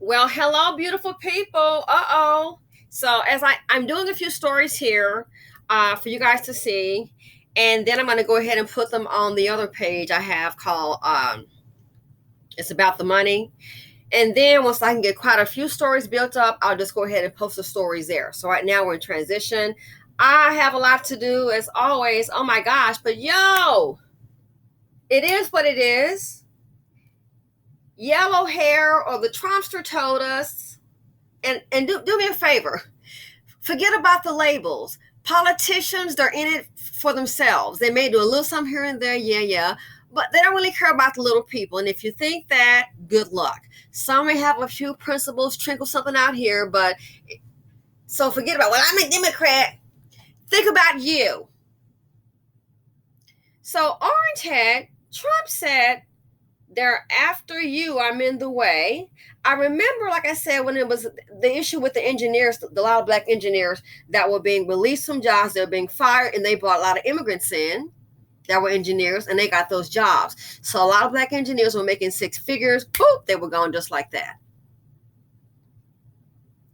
Well, hello, beautiful people. Uh-oh. So I'm doing a few stories here for you guys to see, and then I'm going to go ahead and put them on the other page I have called It's About the Money. And then once I can get quite a few stories built up, I'll just go ahead and post the stories there. So right now we're in transition. I have a lot to do as always. Oh my gosh, but yo, it is what it is. Yellow hair or the Trumpster told us, and do me a favor. Forget about the labels. Politicians, they're in it for themselves. They may do a little something here and there, yeah, but they don't really care about the little people. And if you think that, good luck. Some may have a few principles, trinkle something out here, but so forget about, well, I'm a Democrat. Think about you. So Orange Head, Trump said, they're after you. I'm in the way. I remember, like I said, when it was the issue with the engineers, the lot of black engineers that were being released from jobs, they were being fired, and they brought a lot of immigrants in that were engineers, and they got those jobs. So a lot of black engineers were making six figures. Boop, they were gone just like that.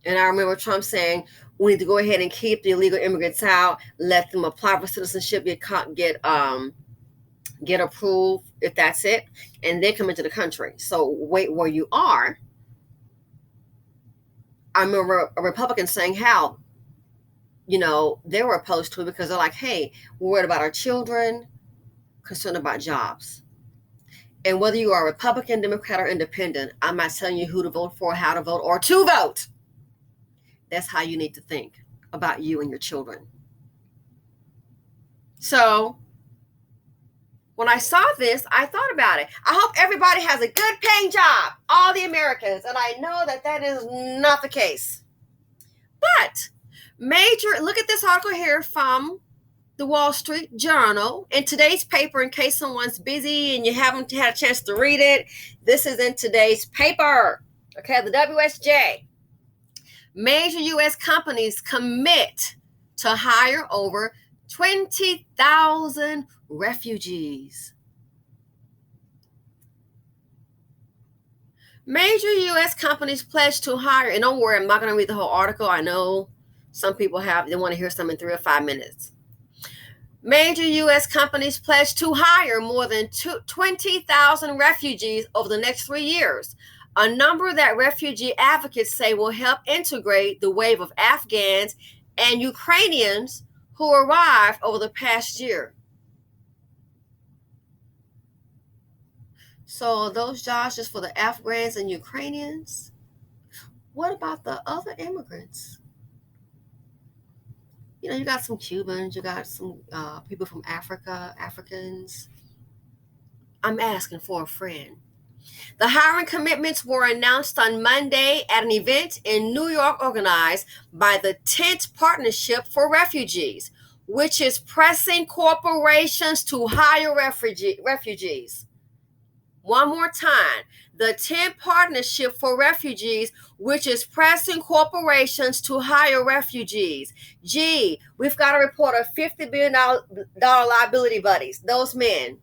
And I remember Trump saying, we need to go ahead and keep the illegal immigrants out, let them apply for citizenship, get approved if that's it, and then come into the country. So wait where you are. I remember a Republican saying how, they were opposed to it because they're like, hey, we're worried about our children, concerned about jobs. And whether you are Republican, Democrat, or Independent, I'm not telling you who to vote for, how to vote, or to vote. That's how you need to think about you and your children. So when I saw this, I thought about it. I hope everybody has a good paying job, all the Americans. And I know that that is not the case. But look at this article here from the Wall Street Journal. In today's paper, in case someone's busy and you haven't had a chance to read it, this is in today's paper. Okay, the WSJ. Major U.S. companies commit to hire over 20,000 refugees. Major U.S. companies pledge to hire, and don't worry, I'm not going to read the whole article. I know some people they want to hear something in 3 or 5 minutes. Major U.S. companies pledge to hire more than 20,000 refugees over the next 3 years, a number that refugee advocates say will help integrate the wave of Afghans and Ukrainians who arrived over the past year. So those jobs just for the Afghans and Ukrainians? What about the other immigrants? You got some Cubans, you got some people from Africa, Africans. I'm asking for a friend. The hiring commitments were announced on Monday at an event in New York organized by the Tent Partnership for Refugees, which is pressing corporations to hire refugees. One more time. The Tent Partnership for Refugees, which is pressing corporations to hire refugees. Gee, we've got a report of $50 billion liability buddies, those men.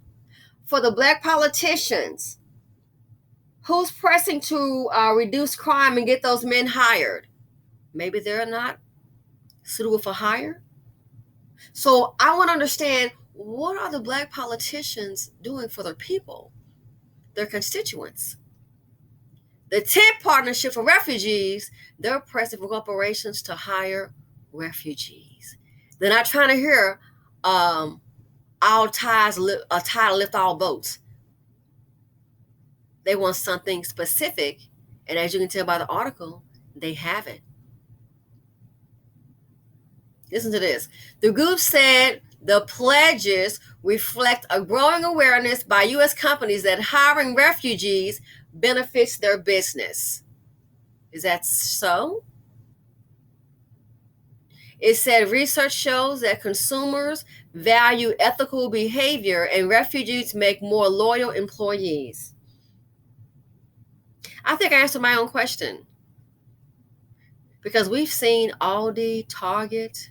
For the black politicians, who's pressing to reduce crime and get those men hired? Maybe they're not suitable for hire. So I want to understand, what are the black politicians doing for their people, their constituents? The Tent Partnership for Refugees, they're pressing for corporations to hire refugees. They're not trying to hear all ties, a tie lift all boats. They want something specific, and as you can tell by the article, they have it. Listen to this. The group said the pledges reflect a growing awareness by U.S. companies that hiring refugees benefits their business. Is that so? It said research shows that consumers value ethical behavior and refugees make more loyal employees. I think I answered my own question, because we've seen Aldi, Target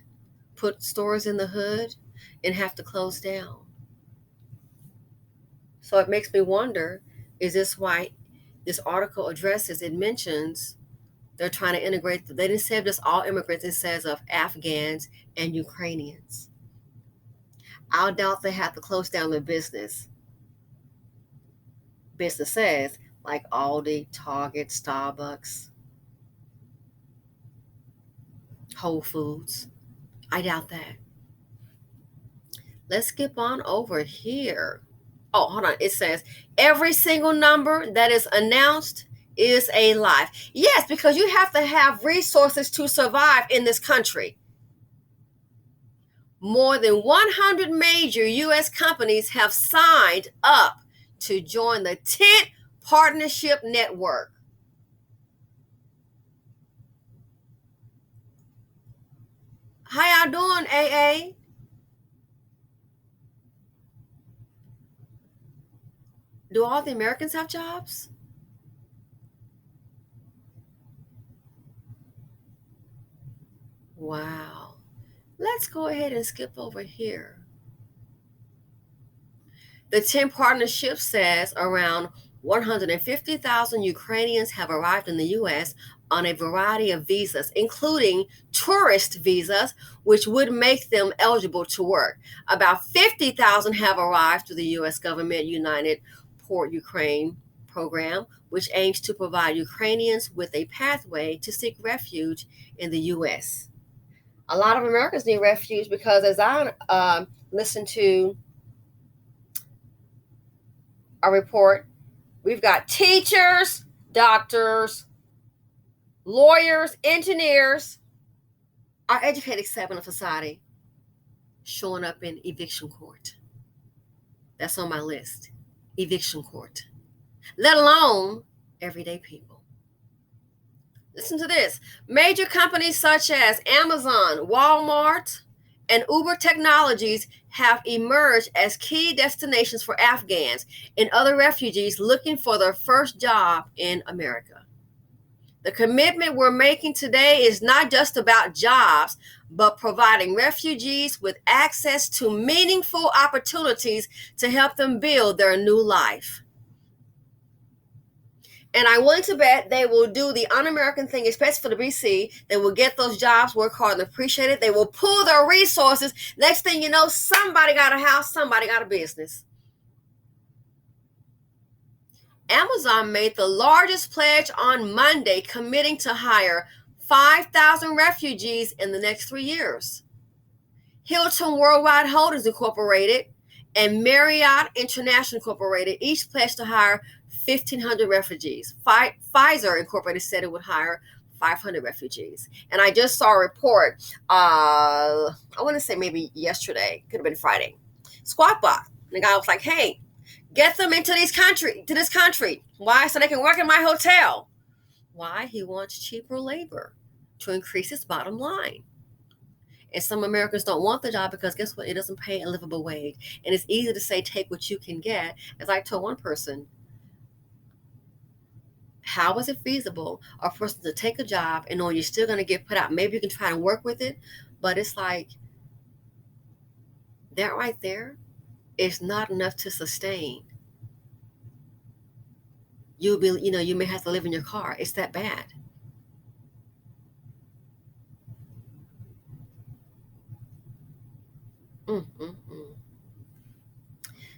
put stores in the hood and have to close down. So it makes me wonder, is this why this article addresses, it mentions they're trying to integrate, they didn't say just all immigrants, it says of Afghans and Ukrainians. I doubt they have to close down their businesses like Aldi, Target, Starbucks, Whole Foods. I doubt that. Let's skip on over here. Oh, hold on. It says every single number that is announced is a life. Yes, because you have to have resources to survive in this country. More than 100 major U.S. companies have signed up to join the Tent Partnership Network. How y'all doing, AA? Do all the Americans have jobs? Wow. Let's go ahead and skip over here. The 10 partnership says around 150,000 Ukrainians have arrived in the U.S. on a variety of visas, including tourist visas, which would make them eligible to work. About 50,000 have arrived through the U.S. government United Port Ukraine program, which aims to provide Ukrainians with a pathway to seek refuge in the U.S. A lot of Americans need refuge because, as I listened to a report, we've got teachers, doctors, lawyers, engineers, our educated segment of society showing up in eviction court. That's on my list. Eviction court. Let alone everyday people. Listen to this. Major companies such as Amazon, Walmart, and Uber Technologies have emerged as key destinations for Afghans and other refugees looking for their first job in America. The commitment we're making today is not just about jobs, but providing refugees with access to meaningful opportunities to help them build their new life. And I'm willing to bet they will do the un-American thing, especially for the BC. They will get those jobs, work hard, and appreciate it. They will pool their resources. Next thing you know, somebody got a house, somebody got a business. Amazon made the largest pledge on Monday, committing to hire 5,000 refugees in the next 3 years. Hilton Worldwide Holdings Incorporated and Marriott International Incorporated each pledged to hire 1,500 refugees. Pfizer Incorporated said it would hire 500 refugees. And I just saw a report, I want to say maybe yesterday, could have been Friday. Squawk Box. And the guy was like, hey, get them into this country. Why? So they can work in my hotel. Why? He wants cheaper labor to increase his bottom line. And some Americans don't want the job because guess what? It doesn't pay a livable wage. And it's easy to say, take what you can get. As I told one person, how is it feasible for a person to take a job and know you're still going to get put out? Maybe you can try and work with it, but it's like that right there is not enough to sustain. You may have to live in your car. It's that bad. Mm-mm-mm.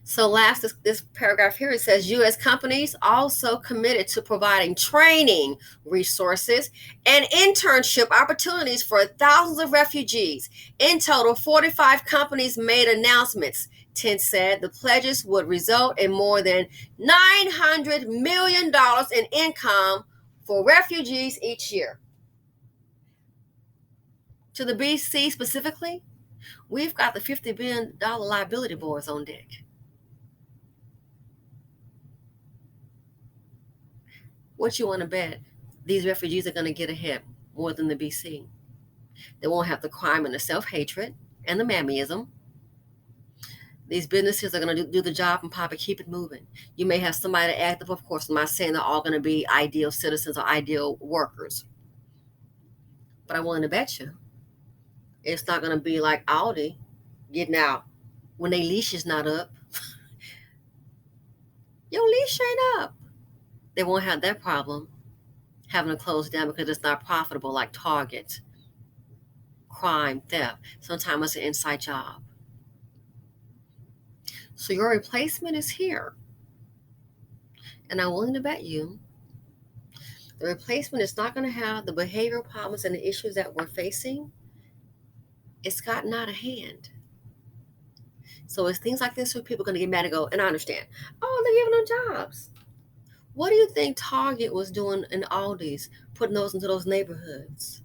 So last, this paragraph here, it says U.S. companies also committed to providing training resources and internship opportunities for thousands of refugees. In total, 45 companies made announcements. Tent said the pledges would result in more than $900 million in income for refugees each year. To the BC specifically, we've got the $50 billion liability boards on deck. What you want to bet? These refugees are going to get ahead more than the BC. They won't have the crime and the self-hatred and the mammyism. These businesses are going to do the job and probably keep it moving. You may have somebody active, of course. I'm not saying they're all going to be ideal citizens or ideal workers. But I'm willing to bet you it's not going to be like Aldi getting out when their leash is not up. Your leash ain't up. They won't have that problem having to close down because it's not profitable like Target, crime, theft. Sometimes it's an inside job. So your replacement is here. And I'm willing to bet you the replacement is not going to have the behavioral problems and the issues that we're facing. It's gotten out of hand. So it's things like this where people are going to get mad and go, and I understand, oh, they're giving them jobs. What do you think Target was doing in Aldi's, putting those into those neighborhoods?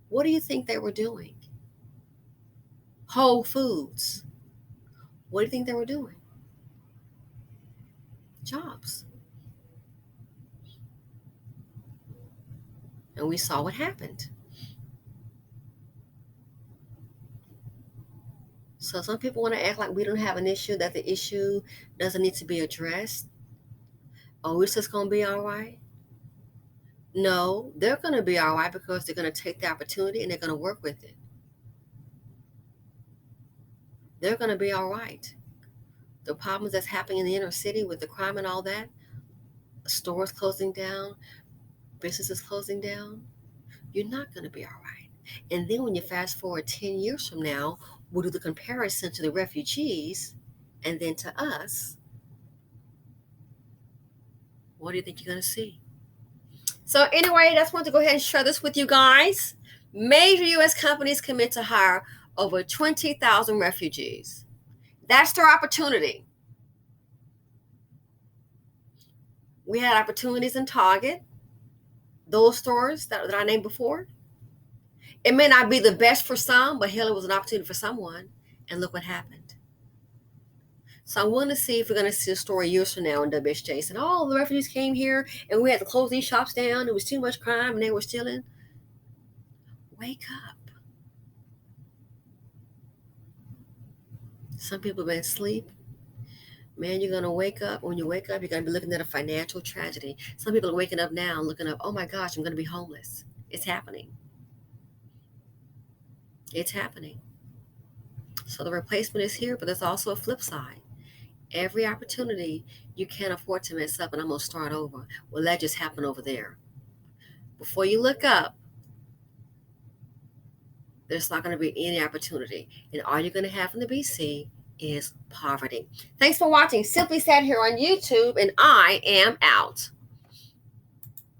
What do you think they were doing? Whole Foods. What do you think they were doing? Jobs. And we saw what happened. So some people want to act like we don't have an issue, that the issue doesn't need to be addressed. Oh, it's just going to be all right. No, they're going to be all right because they're going to take the opportunity and they're going to work with it. They're going to be all right. The problems that's happening in the inner city with the crime and all that, stores closing down, businesses closing down, you're not going to be all right. And then when you fast forward 10 years from now, we'll do the comparison to the refugees and then to us. What do you think you're going to see? So anyway, I just want to go ahead and share this with you guys. Major U.S. companies commit to hire over 20,000 refugees. That's their opportunity. We had opportunities in Target, those stores that I named before. It may not be the best for some, but hell, it was an opportunity for someone. And look what happened. So I'm willing to see if we're going to see a story years from now in WHJ saying, oh, the refugees came here and we had to close these shops down. There was too much crime and they were stealing. Wake up. Some people have been asleep. Man, you're going to wake up. When you wake up, you're going to be looking at a financial tragedy. Some people are waking up now and looking up, oh my gosh, I'm going to be homeless. It's happening. It's happening. So the replacement is here, but there's also a flip side. Every opportunity you can't afford to mess up and I'm going to start over. Well, that just happened over there. Before you look up, there's not going to be any opportunity. And all you're going to have in the BC is poverty. Thanks for watching Simply Said here on YouTube, and I am out.